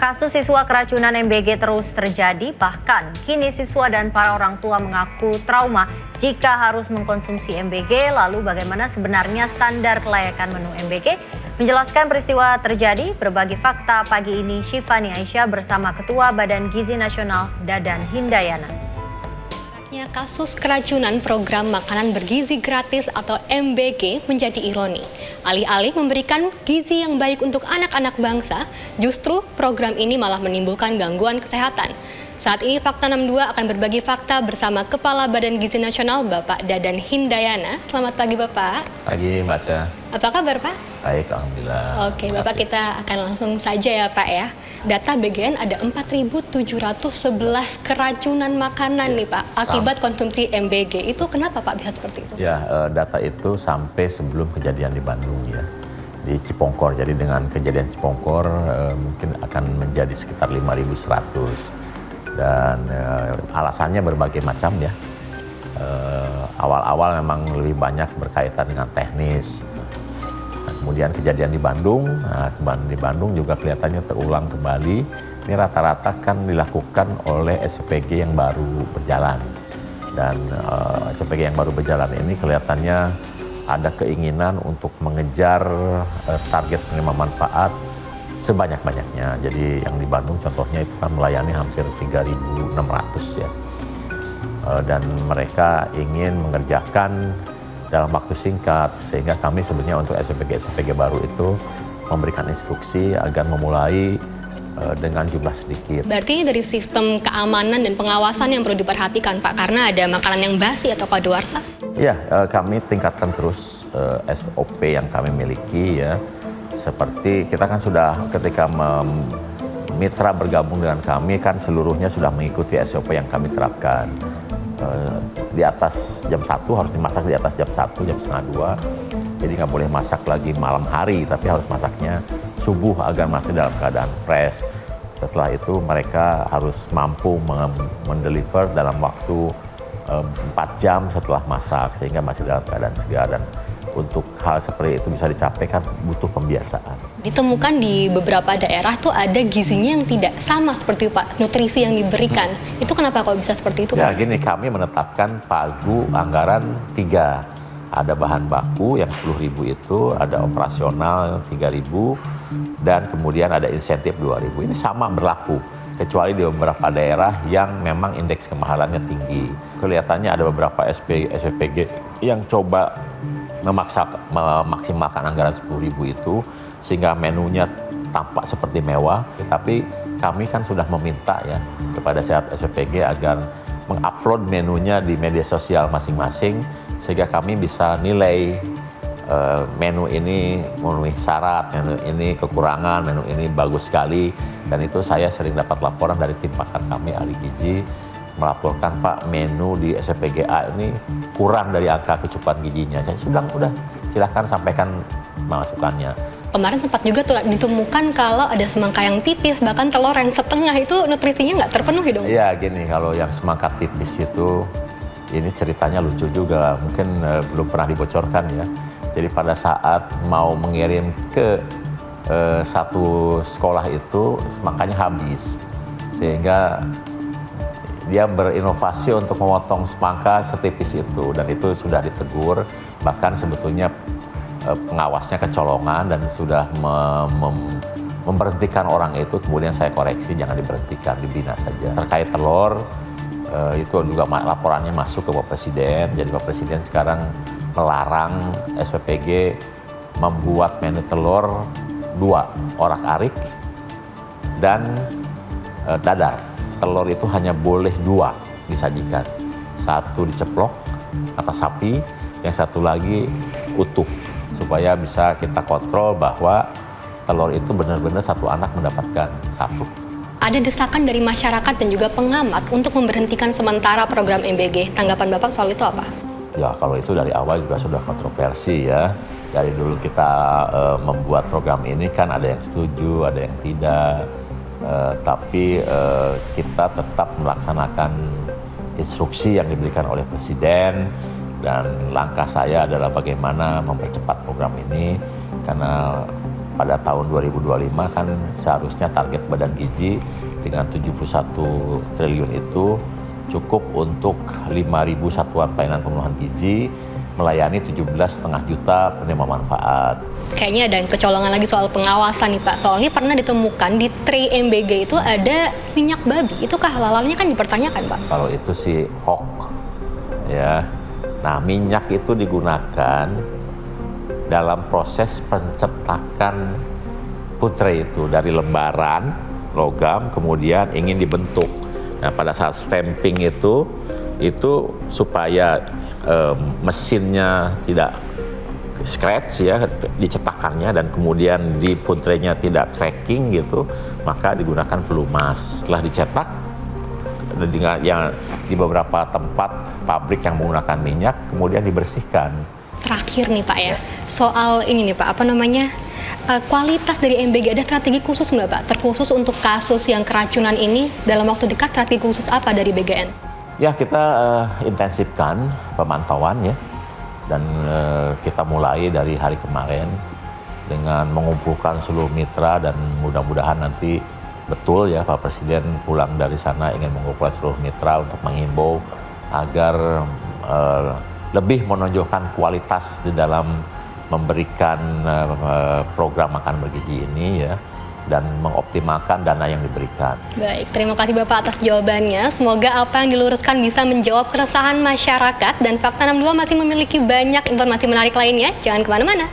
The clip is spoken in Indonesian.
Kasus siswa keracunan MBG terus terjadi, bahkan kini siswa dan para orang tua mengaku trauma jika harus mengkonsumsi MBG. Lalu bagaimana sebenarnya standar kelayakan menu MBG? Menjelaskan peristiwa terjadi, berbagi fakta pagi ini Syifani Aisyah bersama Ketua Badan Gizi Nasional Dadan Hindayana. Kasus keracunan program makanan bergizi gratis atau MBG menjadi ironi. Alih-alih memberikan gizi yang baik untuk anak-anak bangsa, justru program ini malah menimbulkan gangguan kesehatan. Saat ini Fakta 62 akan berbagi fakta bersama Kepala Badan Gizi Nasional Bapak Dadan Hindayana. Selamat pagi Bapak. Pagi Mbak Ca. Apa kabar Pak? Baik, Alhamdulillah. Oke Bapak, kita akan langsung saja ya Pak ya. Data BGN ada 4.711 keracunan makanan nih Pak akibat konsumsi MBG. Itu kenapa Pak bisa seperti itu? Ya, data itu sampai sebelum kejadian di Bandung ya, di Cipongkor. Jadi dengan kejadian Cipongkor mungkin akan menjadi sekitar 5.100. Dan alasannya berbagai macam ya. Awal-awal memang lebih banyak berkaitan dengan teknis. Nah, kemudian kejadian di Bandung, di Bandung juga kelihatannya terulang kembali. Ini rata-rata kan dilakukan oleh SPG yang baru berjalan. Dan SPG yang baru berjalan ini kelihatannya ada keinginan untuk mengejar target penerima manfaat sebanyak-banyaknya. Jadi yang di Bandung contohnya itu kan melayani hampir 3.600 ya. Dan mereka ingin mengerjakan dalam waktu singkat, sehingga kami sebenarnya untuk SPG baru itu memberikan instruksi agar memulai dengan jumlah sedikit. Berarti dari sistem keamanan dan pengawasan yang perlu diperhatikan Pak, karena ada makanan yang basi atau kadaluarsa? Ya, kami tingkatkan terus SOP yang kami miliki ya. Seperti kita kan sudah ketika mitra bergabung dengan kami kan seluruhnya sudah mengikuti SOP yang kami terapkan. Di atas jam 1 harus dimasak di atas jam 1, jam setengah 2. Jadi nggak boleh masak lagi malam hari, tapi harus masaknya subuh agar masih dalam keadaan fresh. Setelah itu mereka harus mampu mendeliver dalam waktu 4 jam setelah masak, sehingga masih dalam keadaan segar. Dan untuk hal seperti itu bisa dicapai kan butuh pembiasaan. Ditemukan di beberapa daerah tuh ada gizinya yang tidak sama seperti Pak, nutrisi yang diberikan. Itu kenapa kok bisa seperti itu? Ya gini, kami menetapkan pagu anggaran 3. Ada bahan baku yang 10.000 itu, ada operasional 3.000, dan kemudian ada insentif 2.000. Ini sama berlaku, kecuali di beberapa daerah yang memang indeks kemahalannya tinggi. Kelihatannya ada beberapa SPG yang coba memaksimalkan anggaran 10.000 itu sehingga menunya tampak seperti mewah, tetapi kami kan sudah meminta ya kepada SPG agar mengupload menunya di media sosial masing-masing sehingga kami bisa nilai menu ini memenuhi syarat, menu ini kekurangan, menu ini bagus sekali. Dan itu saya sering dapat laporan dari tim pakar kami ahli gizi melaporkan Pak, menu di SPGA ini kurang dari angka kecukupan gizinya. Saya bilang udah silahkan sampaikan masukannya. Kemarin sempat juga tuh ditemukan kalau ada semangka yang tipis, bahkan telur yang setengah itu nutrisinya nggak terpenuhi dong? Iya gini, kalau yang semangka tipis itu ini ceritanya lucu juga, mungkin belum pernah dibocorkan ya. Jadi pada saat mau mengirim ke satu sekolah itu semangkanya habis, sehingga dia berinovasi untuk memotong semangka setipis itu, dan itu sudah ditegur, bahkan sebetulnya pengawasnya kecolongan dan sudah memberhentikan orang itu. Kemudian saya koreksi, jangan diberhentikan, dibina saja. Terkait telur, itu juga laporannya masuk ke Bapak Presiden. Jadi Bapak Presiden sekarang melarang SPPG membuat menu telur 2, orak-arik dan dadar. Telur itu hanya boleh 2 disajikan. 1 diceplok atas sapi, yang satu lagi utuh. Supaya bisa kita kontrol bahwa telur itu benar-benar satu anak mendapatkan 1. Ada desakan dari masyarakat dan juga pengamat untuk memberhentikan sementara program MBG. Tanggapan Bapak soal itu apa? Ya kalau itu dari awal juga sudah kontroversi ya. Dari dulu kita membuat program ini kan ada yang setuju, ada yang tidak. Tapi kita tetap melaksanakan instruksi yang diberikan oleh Presiden, dan langkah saya adalah bagaimana mempercepat program ini karena pada tahun 2025 kan seharusnya target Badan Gizi dengan 71 triliun itu cukup untuk 5.000 satuan pelayanan pemenuhan gizi melayani 17,5 juta penerima manfaat. Kayaknya ada yang kecolongan lagi soal pengawasan nih Pak. Soalnya pernah ditemukan di tray MBG itu ada minyak babi. Itu kehalalannya kan dipertanyakan Pak. Kalau itu sih hoax ya. Nah, minyak itu digunakan dalam proses pencetakan food tray itu dari lembaran logam kemudian ingin dibentuk. Nah, pada saat stamping itu supaya mesinnya tidak scratch ya dicetakannya dan kemudian di food tray-nya tidak cracking gitu, maka digunakan pelumas. Setelah dicetak yang di beberapa tempat pabrik yang menggunakan minyak kemudian dibersihkan. Terakhir nih Pak ya, soal ini nih Pak, kualitas dari MBG, ada strategi khusus nggak Pak? Terkhusus untuk kasus yang keracunan ini, dalam waktu dekat strategi khusus apa dari BGN? Ya, kita intensifkan pemantauan ya, dan kita mulai dari hari kemarin dengan mengumpulkan seluruh mitra dan mudah-mudahan nanti betul ya Pak Presiden pulang dari sana ingin mengumpulkan seluruh mitra untuk menghimbau agar lebih menonjolkan kualitas di dalam memberikan program makan bergizi ini ya dan mengoptimalkan dana yang diberikan. Baik, terima kasih Bapak atas jawabannya. Semoga apa yang diluruskan bisa menjawab keresahan masyarakat dan Fakta 62 masih memiliki banyak informasi menarik lainnya. Jangan kemana-mana.